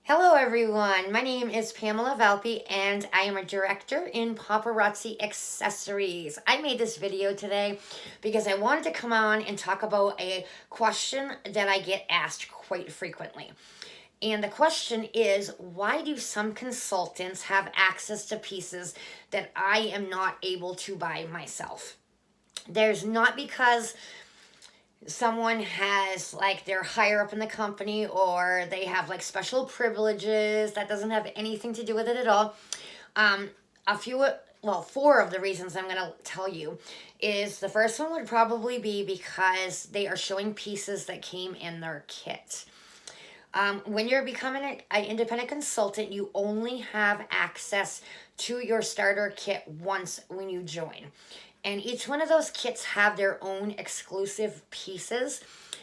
Hello everyone, my name is Pamela Valpy and I am a director in Paparazzi Accessories. I made this video today because I wanted to come on and talk about a question that I get asked quite frequently. And the question is, why do some consultants have access to pieces that I am not able to buy myself? There's not because someone has they're higher up in the company or they have special privileges. That doesn't have anything to do with it at all. A few, well, four of the reasons I'm going to tell you is the first one would probably be because they are showing pieces that came in their kit. When you're becoming an independent consultant, you only have access to your starter kit once when you join. And each one of those kits have their own exclusive pieces.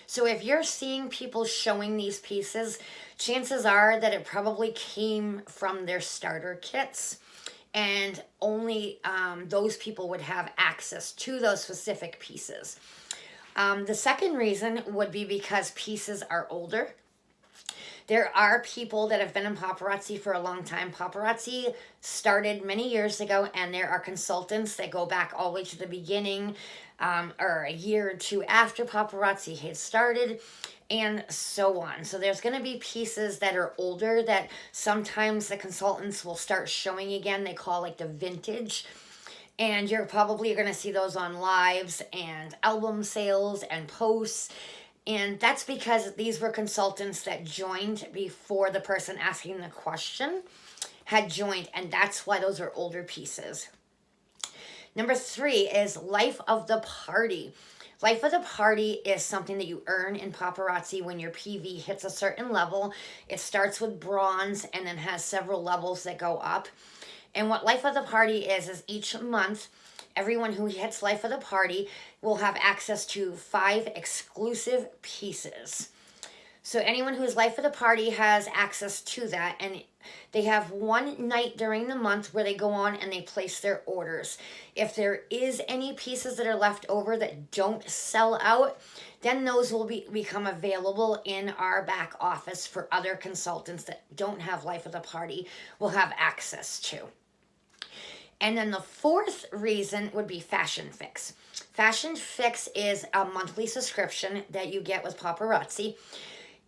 So if you're seeing people showing these pieces, chances are that it probably came from their starter kits. And only those people would have access to those specific pieces. The second reason would be because pieces are older. There are people that have been in paparazzi for a long time. Paparazzi started many years ago, and there are consultants that go back all the way to the beginning, or a year or two after paparazzi had started, and so on. So there's going to be pieces that are older that sometimes the consultants will start showing again. They call the vintage. And you're probably going to see those on lives and album sales and posts. And that's because these were consultants that joined before the person asking the question had joined, and that's why those are older pieces. Number three is life of the party. Life of the party is something that you earn in paparazzi when your PV hits a certain level. It starts with bronze and then has several levels that go up. And what life of the party is each month, everyone who hits life of the party will have access to 5 exclusive pieces. So anyone who is life of the party has access to that, and they have one night during the month where they go on and they place their orders. If there is any pieces that are left over that don't sell out, then those will become available in our back office for other consultants that don't have life of the party will have access to. And then the fourth reason would be Fashion Fix. Fashion Fix is a monthly subscription that you get with Paparazzi.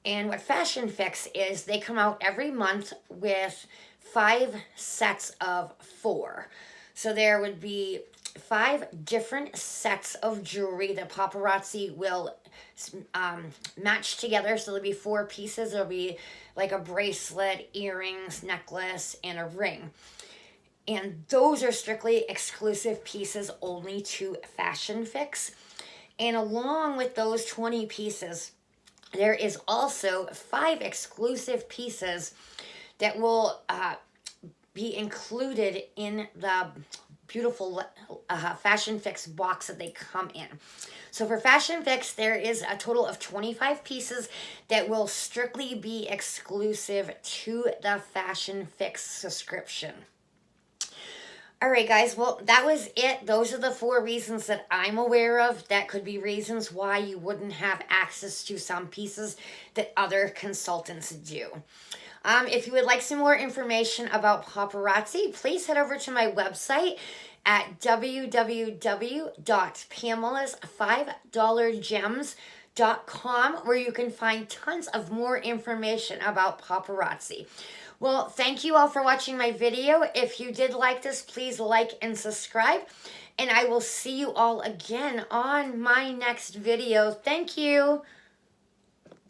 And what Fashion Fix is, they come out every month with 5 sets of 4. So there would be 5 different sets of jewelry that Paparazzi will match together. So there'll be 4 pieces. There'll be a bracelet, earrings, necklace, and a ring. And those are strictly exclusive pieces only to Fashion Fix. And along with those 20 pieces, there is also 5 exclusive pieces that will be included in the beautiful Fashion Fix box that they come in. So for Fashion Fix, there is a total of 25 pieces that will strictly be exclusive to the Fashion Fix subscription. All right, guys, well, that was it. Those are the 4 reasons that I'm aware of that could be reasons why you wouldn't have access to some pieces that other consultants do. If you would like some more information about paparazzi, please head over to my website at www.pamelas5dollargems.com, where you can find tons of more information about paparazzi. Well, thank you all for watching my video. If you did like this, please like and subscribe. And I will see you all again on my next video. Thank you.